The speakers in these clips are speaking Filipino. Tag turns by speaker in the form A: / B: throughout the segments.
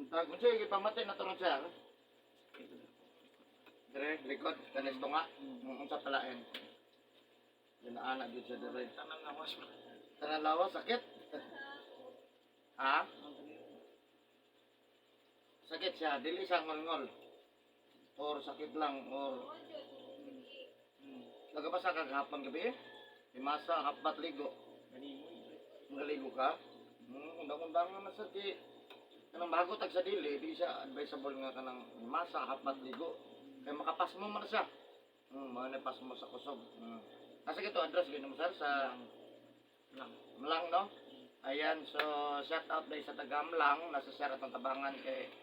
A: Kung siya, ipamatay na turun siya. Dire, likod, kanis to nga. Sa palain. Dinaanan dito siya dire.
B: Tanang lawas.
A: Tanang lawas, sakit. Ha? Sakit siya, dili siya ngol-ngol. Or sakit lang, or... Nagapasa ka kahapon gabi eh? Imasa, hapat ligo. Naligo ka? Undang-undang naman sa di. Kanang bago tag sa dili, di siya advisable nga kanang masa, hapat ligo. Kaya makapas mo man siya. Mga napas mo sa kusog. Kasi ito, address gano'n mo sir, sa Mlang, no? Ayan, so shout out dahil sa taga-Mlang, nasa Sierra Tabangan kay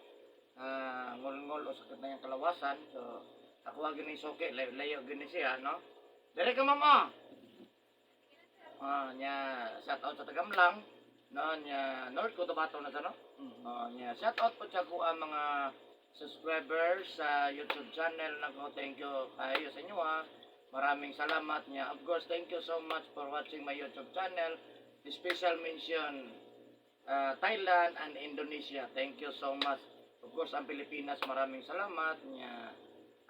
A: ngol-ngol o sakit na yung kalawasan. So, ako gini soke, layo gini siya, no? Dire ka mama! Nya, shout out sa taga-Mlang, no? Nya, North Cotabato na sa, no? Nya, shout out po siya ko ang mga subscribers sa YouTube channel na ko. Thank you kayo sa inyo, ha? Maraming salamat niya. Of course, thank you so much for watching my YouTube channel. Special mention Thailand and Indonesia. Thank you so much. Of course, ang Pilipinas, maraming salamat niya.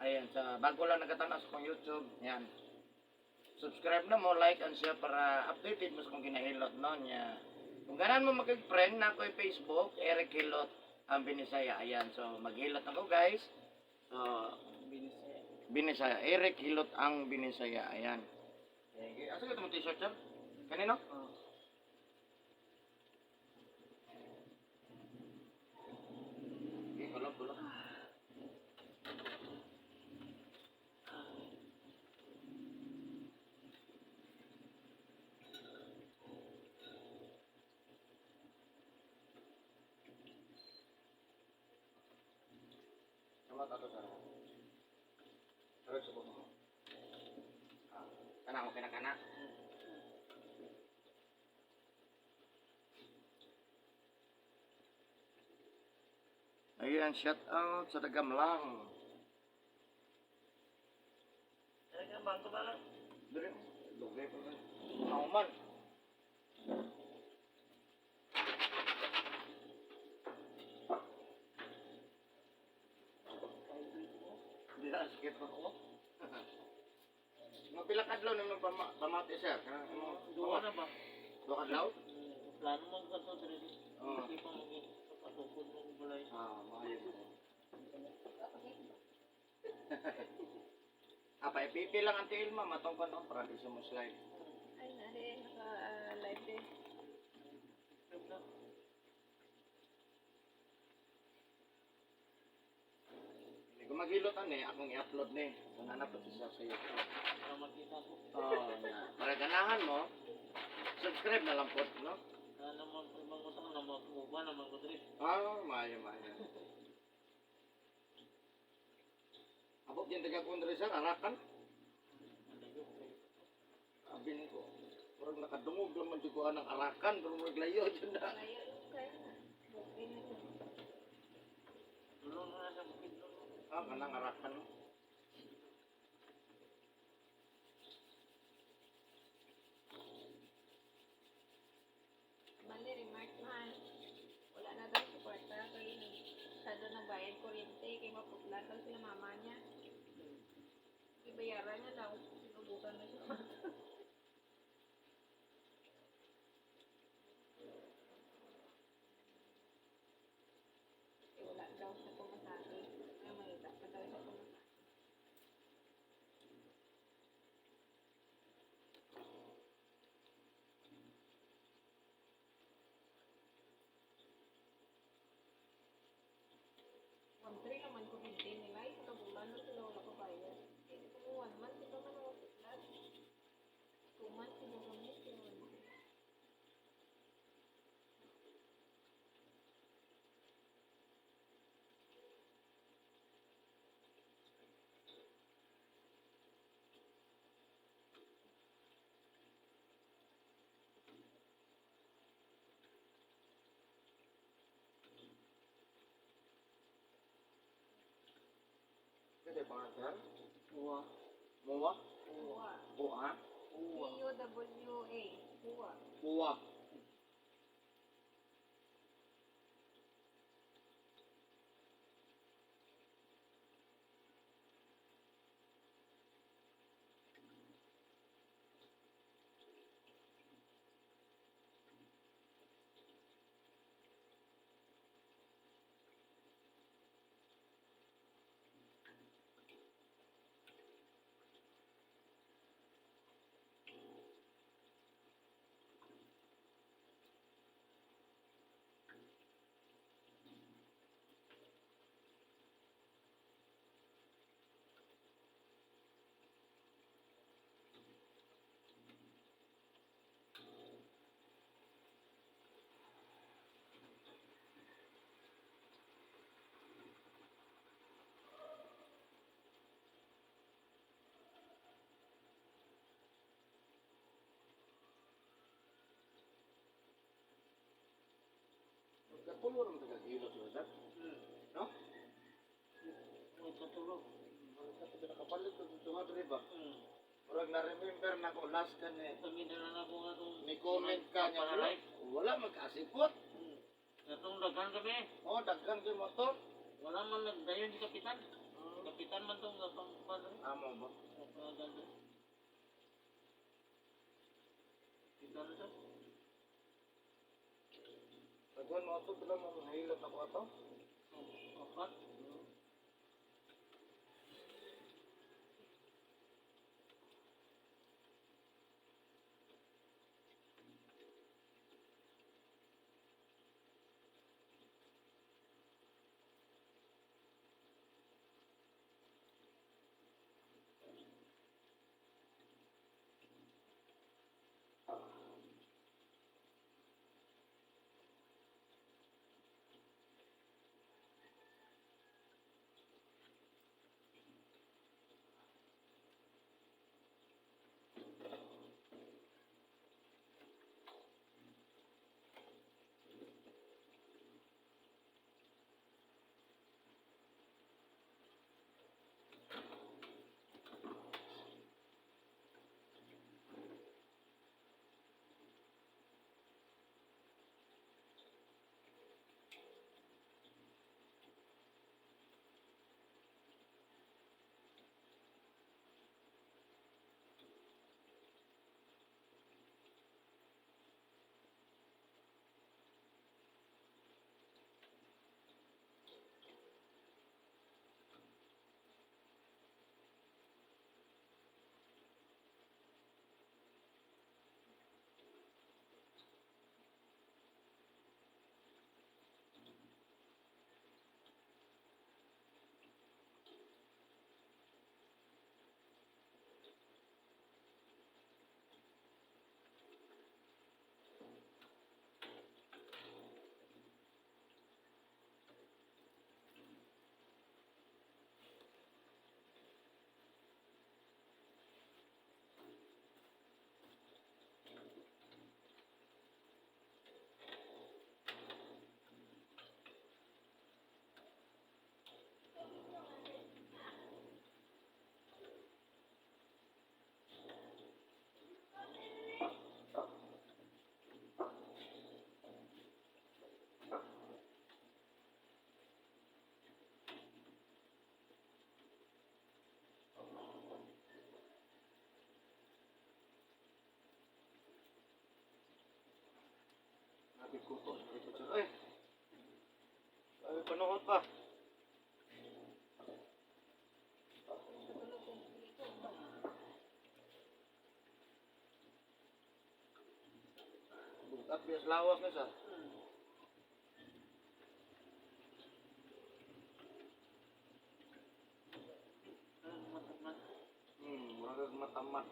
A: Ayan, sa bago lang nagatanaw sa kong YouTube. Yan. Subscribe na mo, like and share para updated mo sa kong kinahilot, no? Niya. Kung ganan mo mag-friend na ako Facebook, Eric Hilot ang Binisaya. Ayan, so maghilot ako guys. So, Binisaya. Eric Hilot ang Binisaya. Ayan. Okay. Asa ka itong t-shirt siya? Kanino? Okay, kulog. Sama tato sa terus sebut mo. Kana okay na kana. Ayan, shout out sa taga-Mlang.
B: Talaga bangko ba lang?
A: Dire, lugay pa man. Nauman. Hindi na sakit pa ko. Mga pila kadlaw nang pamati sir.
B: Duwa na ba?
A: Dua kadlaw?
B: Plano mo ka to dire.
A: Oo.
B: Hindi pa mo patukod mo balay.
A: Maayos. Apa ipipi lang ang tiil ma, matungkol ako para di siya mo slide.
C: Ay, nari, naka-live din.
A: Hindi ko maghilot akong i-upload ni. Nanap po siya sa YouTube.
B: Para makita ko.
A: Para ganahan mo, subscribe na lang po, no?
B: Naman po ibang ko sa naman ko ba naman ko dire.
A: Maayo. Abot yung taga-kundre sir, arakan. Abin ko, parang nakadungog naman di ko ng arakan, pero maglayo dyan na.
C: Layo yung kayo na. Okay na ito.
B: Tulong na sa bukid no.
A: Kanang arakan.
C: Mali, remark man. Wala na daw suporta. Kaya masyado ng bayad kuryente. Kaya maputlan daw sila mama niya. Ibayaran niya daw. Sinubukan na siya. Wala daw siya pumasake. Kaya malita pa daw siya pumasake. Country naman ko hindi nila. Isa ka bulan na sila wala pa bayad. Hindi ko 1 month. Ito man ako putlan. 2 months. Ito kami.
A: Pwede pangalan?
B: Uwa.
A: Muwa?
C: Buwa.
A: Buha?
C: C-U-W-A. Buwa.
A: Buwa. Katulo naman tagagilot mo sir. No?
B: May katulog.
A: Kasi nakapalit ko sa mga driba.
B: Hmm.
A: Murag na-remember na ko last ka ni
B: Kami na lang ako nga itong...
A: may comment ka niya.
B: Papalalay.
A: Wala magkasipot.
B: Itong daghan kami.
A: Oh, daghan kay motor.
B: Wala man nagdayon si Kapitan. Kapitan man itong padre.
A: Amo ba?
B: Napaganda. Kapitan ito.
A: Daghan mo ito, pala mo nahilot ako ito.
B: Apat.
A: Sabi ko to. Ay, ay, panood pa.
C: Katulog kong dito.
A: Bukat bias lawas na siya.
B: Matamat.
A: Murag matamat.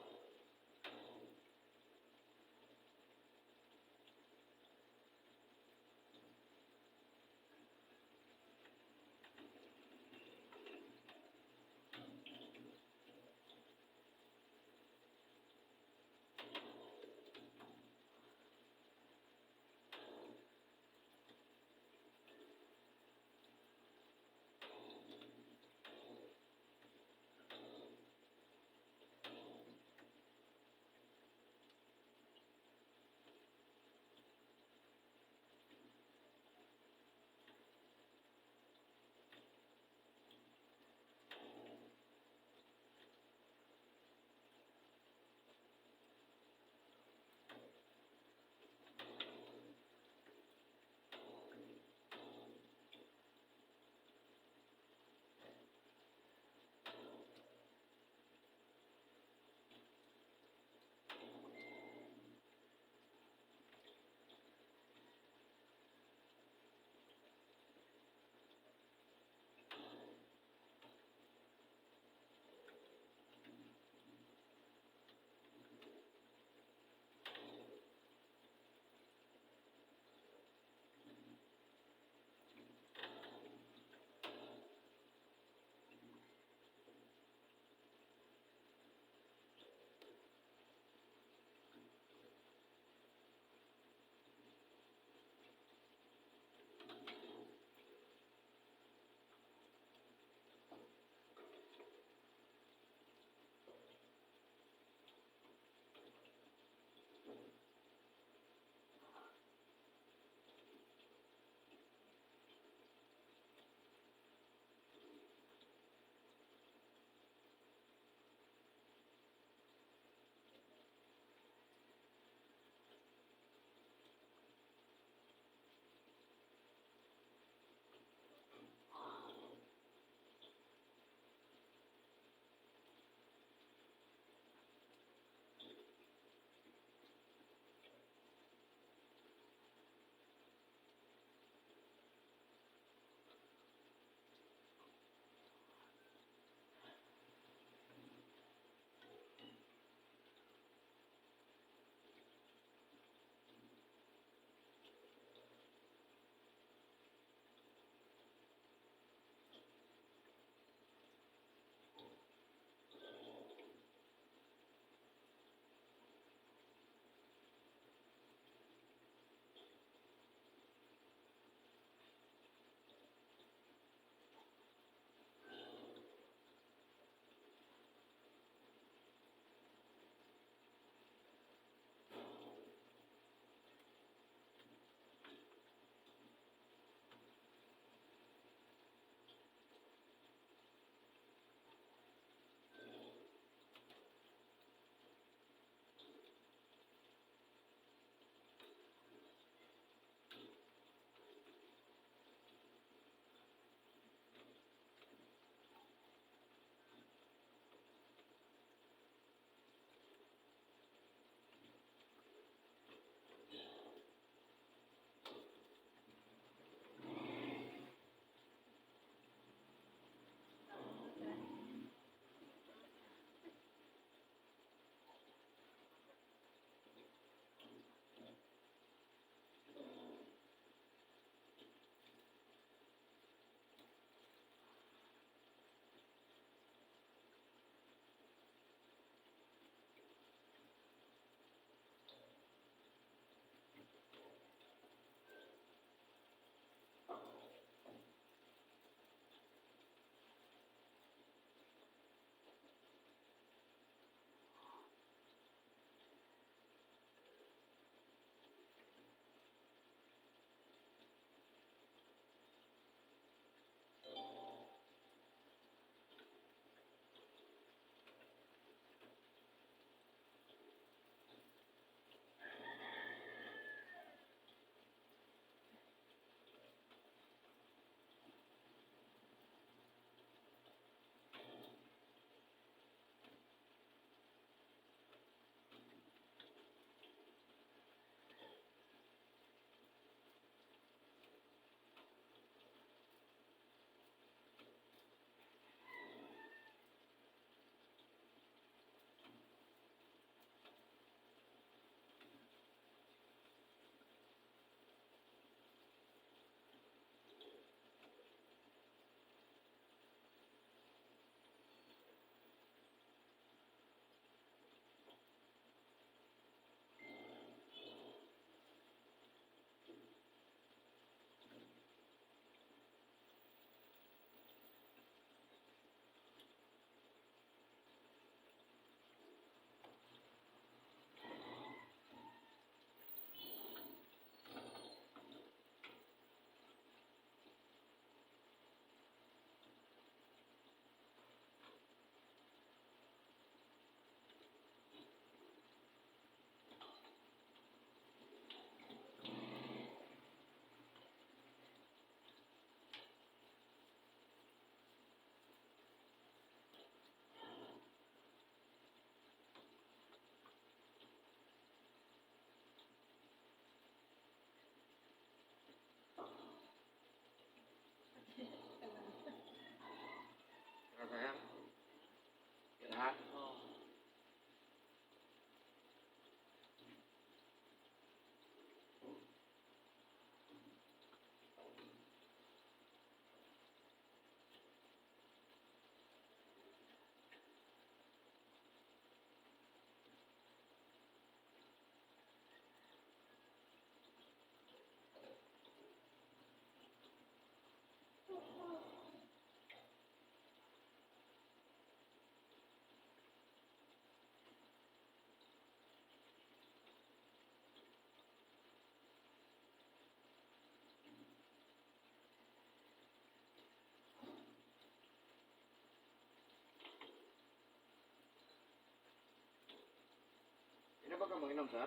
A: inom, sir?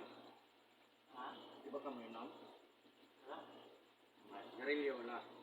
B: Ha?
A: Di ba ka mo inom?
B: Wala.
A: Garilyo, wala.